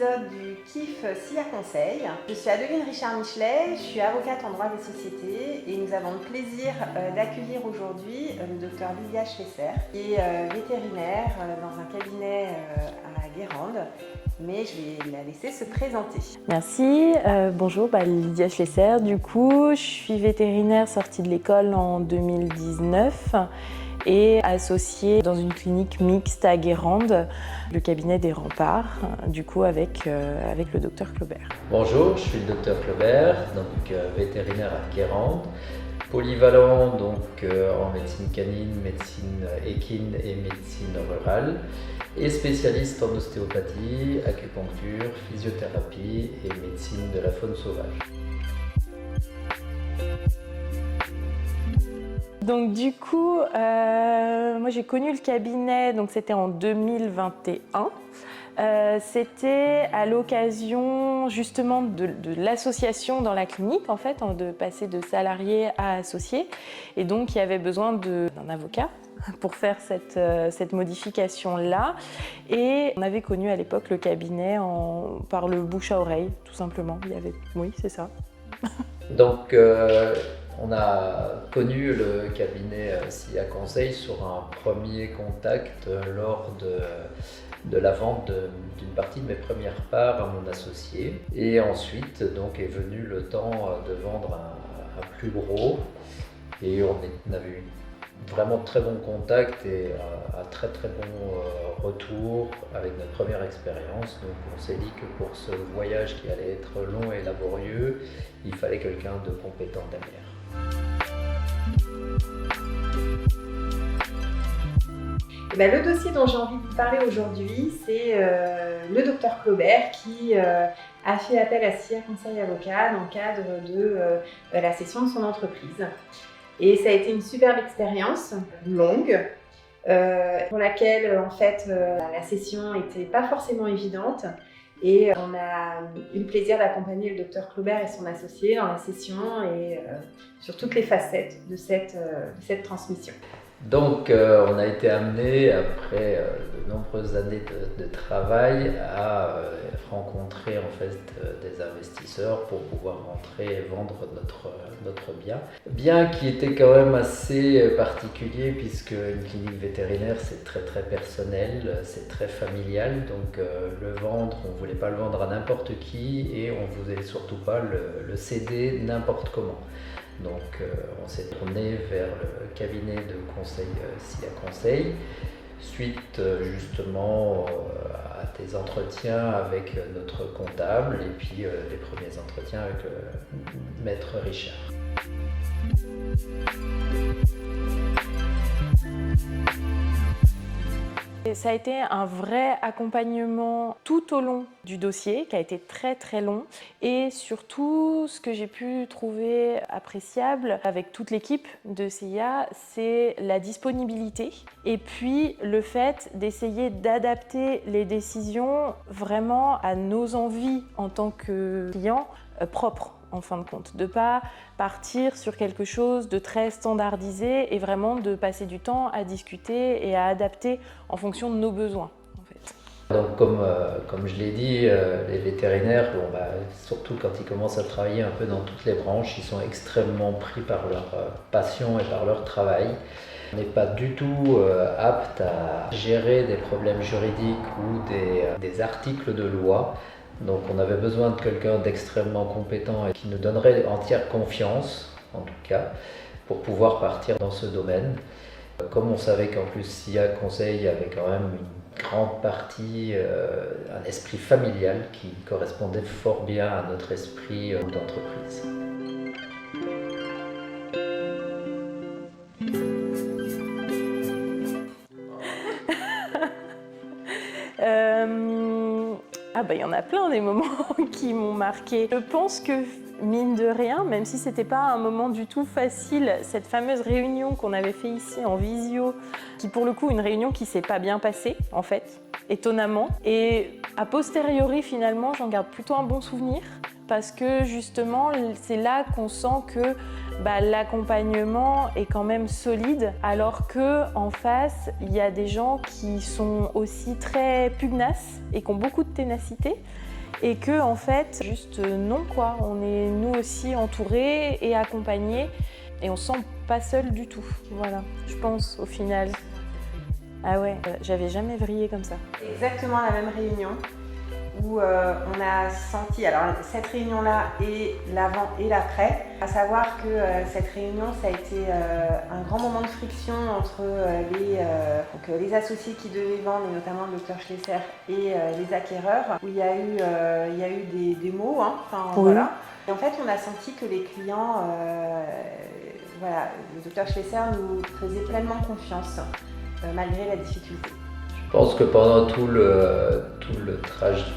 épisode du KIF SIA Conseil. Je suis Adeline Richard-Michelet, je suis avocate en droit des sociétés et nous avons le plaisir d'accueillir aujourd'hui le docteur Lydia Schlesser, qui est vétérinaire dans un cabinet à Guérande, mais je vais la laisser se présenter. Merci, bonjour, Lydia Schlesser. Du coup, je suis vétérinaire sortie de l'école en 2019 et associée dans une clinique mixte à Guérande, le cabinet des Remparts, du coup avec le docteur Claubert. Bonjour, je suis le docteur Claubert, donc vétérinaire à Guérande, polyvalent donc en médecine canine, médecine équine et médecine rurale, et spécialiste en ostéopathie, acupuncture, physiothérapie et médecine de la faune sauvage. Donc du coup, moi j'ai connu le cabinet, donc c'était en 2021. C'était à l'occasion justement de l'association dans la clinique, en fait, de passer de salarié à associé. Et donc il y avait besoin d'un avocat pour faire cette modification-là. Et on avait connu à l'époque le cabinet par le bouche à oreille, tout simplement. Oui, c'est ça. Donc on a connu le cabinet SIA Conseil sur un premier contact lors de la vente d'une partie de mes premières parts à mon associé. Et ensuite donc est venu le temps de vendre un plus gros, et on avait eu vraiment très bon contact et un très très bon retour avec notre première expérience. Donc on s'est dit que pour ce voyage qui allait être long et laborieux, il fallait quelqu'un de compétent derrière. Le dossier dont j'ai envie de vous parler aujourd'hui, c'est le docteur Claubert qui a fait appel à SIA Conseil Avocat dans le cadre de la cession de son entreprise. Et ça a été une superbe expérience, longue, pour laquelle en fait la cession n'était pas forcément évidente. Et on a eu le plaisir d'accompagner le docteur Claubert et son associé dans la cession et sur toutes les facettes de cette transmission. Donc on a été amené, après de nombreuses années de travail, à rencontrer en fait des investisseurs pour pouvoir rentrer et vendre notre bien. Bien qui était quand même assez particulier, puisque une clinique vétérinaire c'est très très personnel, c'est très familial, donc le vendre, on ne voulait pas le vendre à n'importe qui et on ne voulait surtout pas le céder n'importe comment. Donc on s'est tourné vers le cabinet de conseil SIA Conseil, suite justement à des entretiens avec notre comptable et puis les premiers entretiens avec maître Richard. Et ça a été un vrai accompagnement tout au long du dossier, qui a été très très long. Et surtout, ce que j'ai pu trouver appréciable avec toute l'équipe de SIA, c'est la disponibilité. Et puis le fait d'essayer d'adapter les décisions vraiment à nos envies en tant que clients propres. En fin de compte, de ne pas partir sur quelque chose de très standardisé et vraiment de passer du temps à discuter et à adapter en fonction de nos besoins. En fait. Donc comme je l'ai dit, les vétérinaires, surtout quand ils commencent à travailler un peu dans toutes les branches, ils sont extrêmement pris par leur passion et par leur travail. On n'est pas du tout apte à gérer des problèmes juridiques ou des articles de loi. Donc on avait besoin de quelqu'un d'extrêmement compétent et qui nous donnerait entière confiance, en tout cas, pour pouvoir partir dans ce domaine. Comme on savait qu'en plus SIA Conseil avait quand même une grande partie, un esprit familial qui correspondait fort bien à notre esprit d'entreprise. Il y en a plein des moments qui m'ont marqué. Je pense que, mine de rien, même si c'était pas un moment du tout facile, cette fameuse réunion qu'on avait fait ici en visio, qui pour le coup, une réunion qui s'est pas bien passée, en fait, étonnamment. Et a posteriori, finalement, j'en garde plutôt un bon souvenir, parce que justement, c'est là qu'on sent que l'accompagnement est quand même solide, alors qu'en face, il y a des gens qui sont aussi très pugnaces et qui ont beaucoup de ténacité. et que en fait, juste non quoi, on est nous aussi entourés et accompagnés et on se sent pas seul du tout. Voilà, je pense au final. Ah ouais, j'avais jamais vrillé comme ça. Exactement la même réunion où on a senti, alors cette réunion-là et l'avant et l'après, à savoir que cette réunion, ça a été un grand moment de friction entre les associés qui devaient vendre, et notamment le Dr Schlesser et les acquéreurs, où il y a eu des mots, hein, enfin, oui. voilà. Et en fait, on a senti que les clients, voilà, le Dr Schlesser nous faisait pleinement confiance, malgré la difficulté. Je pense que pendant tout le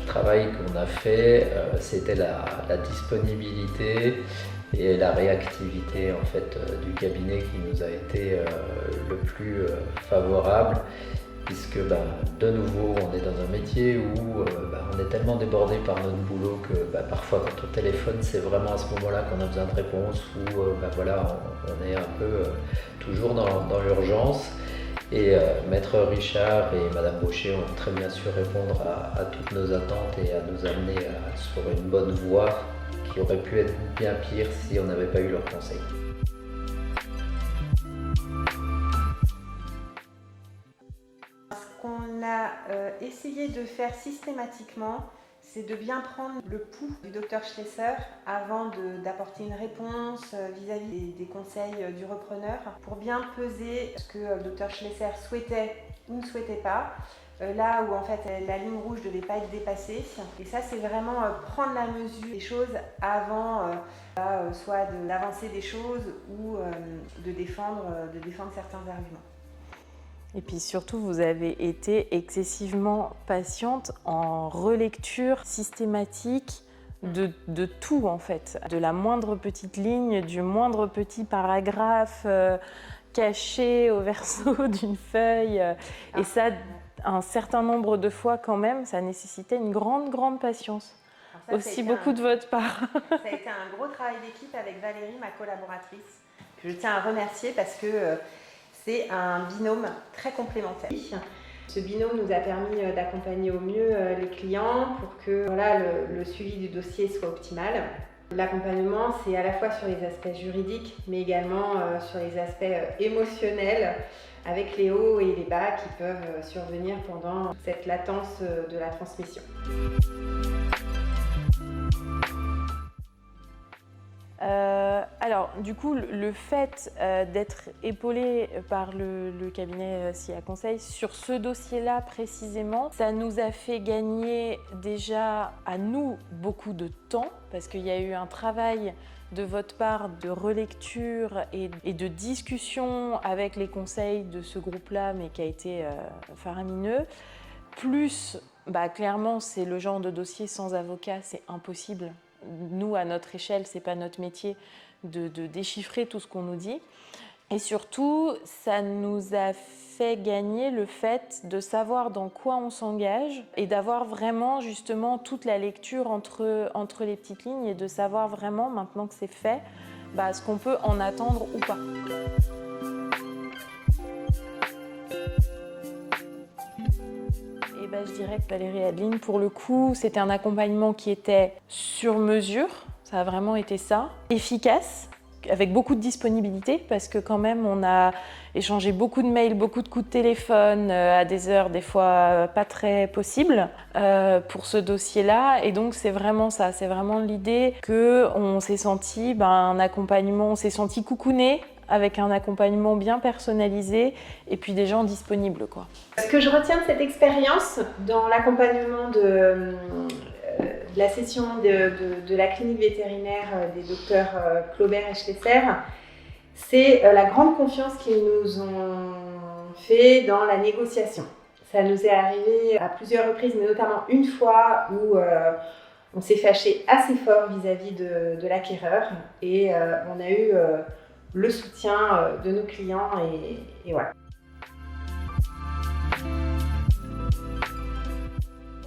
travail qu'on a fait, c'était la disponibilité et la réactivité en fait, du cabinet qui nous a été le plus favorable, puisque de nouveau on est dans un métier où on est tellement débordé par notre boulot que parfois quand on téléphone c'est vraiment à ce moment-là qu'on a besoin de réponse, où voilà, on est un peu toujours dans l'urgence. Et Maître Richard et Madame Baucher ont très bien su répondre à toutes nos attentes et à nous amener sur une bonne voie qui aurait pu être bien pire si on n'avait pas eu leurs conseils. Ce qu'on a essayé de faire systématiquement, c'est de bien prendre le pouls du Dr Schlesser avant d'apporter une réponse vis-à-vis des conseils du repreneur, pour bien peser ce que le Dr Schlesser souhaitait ou ne souhaitait pas, là où en fait la ligne rouge ne devait pas être dépassée. Et ça, c'est vraiment prendre la mesure des choses avant soit d'avancer des choses ou de défendre certains arguments. Et puis surtout, vous avez été excessivement patiente en relecture systématique de tout en fait. De la moindre petite ligne, du moindre petit paragraphe caché au verso d'une feuille. Et ça, un certain nombre de fois quand même, ça nécessitait une grande patience. Ça, aussi beaucoup de votre part. Ça a été un gros travail d'équipe avec Valérie, ma collaboratrice, que je tiens à remercier parce que c'est un binôme très complémentaire. Ce binôme nous a permis d'accompagner au mieux les clients pour que voilà, le suivi du dossier soit optimal. L'accompagnement, c'est à la fois sur les aspects juridiques, mais également sur les aspects émotionnels, avec les hauts et les bas qui peuvent survenir pendant cette latence de la transmission. Alors, du coup, le fait d'être épaulé par le cabinet SIA Conseil sur ce dossier-là précisément, ça nous a fait gagner déjà à nous beaucoup de temps, parce qu'il y a eu un travail de votre part de relecture et de discussion avec les conseils de ce groupe-là, mais qui a été faramineux. Plus, clairement, c'est le genre de dossier sans avocat, c'est impossible. Nous, à notre échelle, c'est pas notre métier de déchiffrer tout ce qu'on nous dit. Et surtout, ça nous a fait gagner le fait de savoir dans quoi on s'engage et d'avoir vraiment justement toute la lecture entre les petites lignes et de savoir vraiment, maintenant que c'est fait, ce qu'on peut en attendre ou pas. Je dirais que Valérie et Adeline, pour le coup, c'était un accompagnement qui était sur mesure, ça a vraiment été ça, efficace, avec beaucoup de disponibilité, parce que quand même on a échangé beaucoup de mails, beaucoup de coups de téléphone à des heures des fois pas très possibles pour ce dossier-là. Et donc c'est vraiment ça, c'est vraiment l'idée qu'on s'est senti un accompagnement, on s'est senti coucouné, avec un accompagnement bien personnalisé et puis des gens disponibles, quoi. Ce que je retiens de cette expérience dans l'accompagnement de la session de la clinique vétérinaire des docteurs Claubert et Schlesser, c'est la grande confiance qu'ils nous ont fait dans la négociation. Ça nous est arrivé à plusieurs reprises, mais notamment une fois où on s'est fâché assez fort vis-à-vis de l'acquéreur et on a eu le soutien de nos clients et voilà.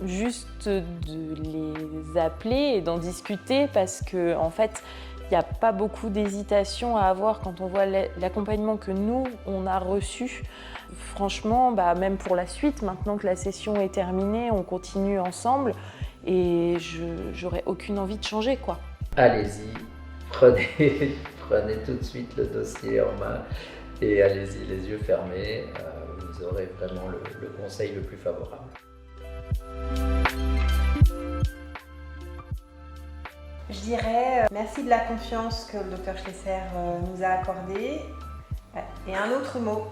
Juste de les appeler et d'en discuter parce qu'en fait, il n'y a pas beaucoup d'hésitation à avoir quand on voit l'accompagnement que nous, on a reçu. Franchement, même pour la suite, maintenant que la session est terminée, on continue ensemble. et j'aurais aucune envie de changer, quoi. Allez-y, prenez tout de suite le dossier en main et allez-y les yeux fermés, vous aurez vraiment le conseil le plus favorable. Je dirais merci de la confiance que le Dr Schlesser nous a accordée. Et un autre mot,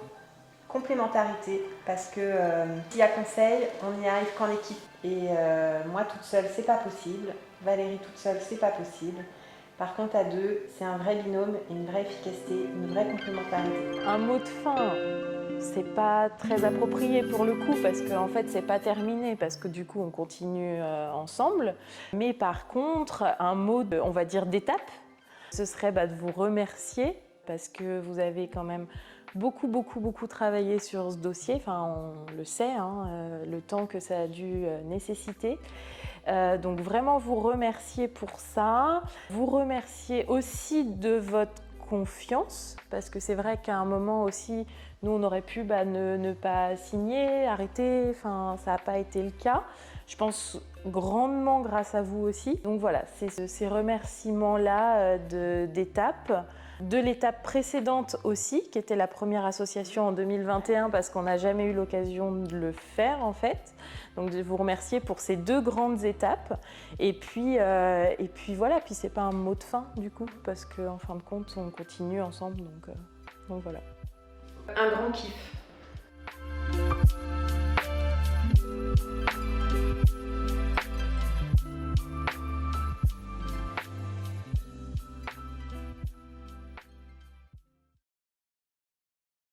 complémentarité, parce que s'il y a conseil, on n'y arrive qu'en équipe. Et moi toute seule, c'est pas possible. Valérie toute seule, c'est pas possible. Par contre, à deux, c'est un vrai binôme, une vraie efficacité, une vraie complémentarité. Un mot de fin, c'est pas très approprié pour le coup, parce qu'en fait, c'est pas terminé, parce que du coup, on continue ensemble. Mais par contre, un mot, on va dire, d'étape, ce serait de vous remercier, parce que vous avez quand même beaucoup travaillé sur ce dossier. Enfin, on le sait, le temps que ça a dû nécessiter. Donc vraiment vous remercier pour ça, vous remercier aussi de votre confiance, parce que c'est vrai qu'à un moment aussi, nous on aurait pu ne pas signer, arrêter, enfin ça n'a pas été le cas. Je pense grandement grâce à vous aussi. Donc voilà, c'est ces remerciements-là d'étape. De l'étape précédente aussi, qui était la première association en 2021, parce qu'on n'a jamais eu l'occasion de le faire en fait. Donc de vous remercier pour ces deux grandes étapes. Et puis voilà, puis c'est pas un mot de fin du coup, parce qu'en fin de compte, on continue ensemble. Donc voilà. Un grand kiff.